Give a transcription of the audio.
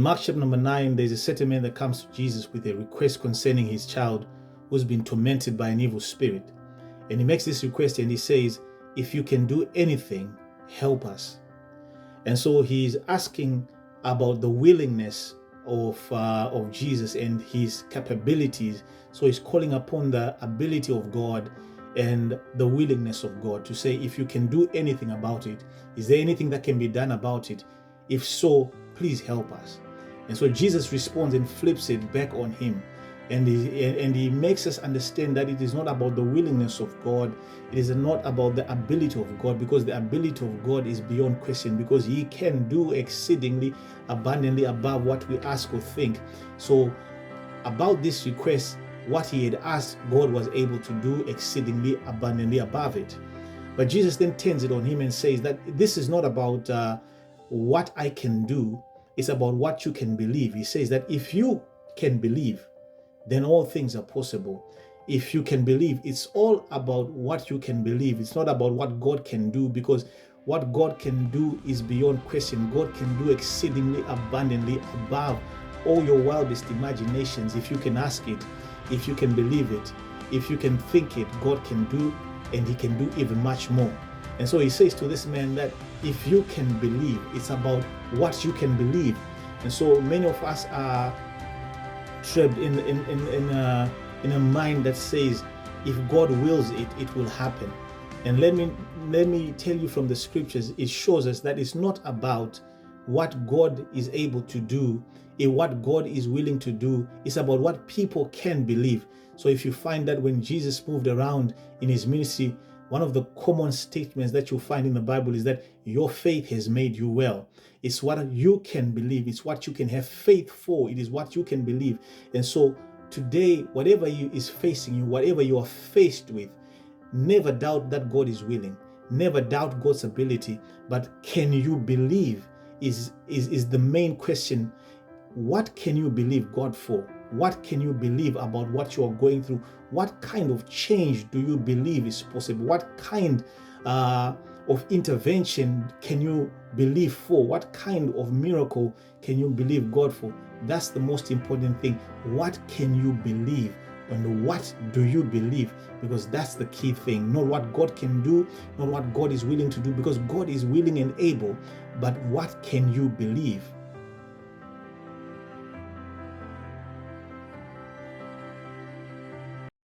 Mark chapter number 9, there's a certain man that comes to Jesus with a request concerning his child who's been tormented by an evil spirit. And he makes this request and he says, if you can do anything, help us. And so he's asking about the willingness of Jesus and his capabilities. So he's calling upon the ability of God and the willingness of God to say, if you can do anything about it, is there anything that can be done about it? If so, please help us. And so Jesus responds and flips it back on him. And he makes us understand that it is not about the willingness of God. It is not about the ability of God, because the ability of God is beyond question, because he can do exceedingly abundantly above what we ask or think. So about this request, what he had asked, God was able to do exceedingly abundantly above it. But Jesus then turns it on him and says that this is not about what I can do. It's about what you can believe. He says that if you can believe, then all things are possible. If you can believe, it's all about what you can believe. It's not about what God can do, because what God can do is beyond question. God can do exceedingly abundantly above all your wildest imaginations. If you can ask it, if you can believe it, if you can think it, God can do, and he can do even much more. And so he says to this man that if you can believe, it's about what you can believe. And so many of us are trapped in a mind that says, if God wills it, it will happen. And let me tell you from the scriptures, it shows us that it's not about what God is able to do, what God is willing to do. It's about what people can believe. So if you find that when Jesus moved around in his ministry, one of the common statements that you'll find in the Bible is that your faith has made you well. It's what you can believe. It's what you can have faith for. It is what you can believe. And so today, whatever is facing you, whatever you are faced with, never doubt that God is willing. Never doubt God's ability. But can you believe is the main question. What can you believe God for? What can you believe about what you are going through? What kind of change do you believe is possible? What kind of intervention can you believe for? What kind of miracle can you believe God for? That's the most important thing. What can you believe? And what do you believe? Because that's the key thing. Not what God can do, not what God is willing to do, because God is willing and able, but what can you believe?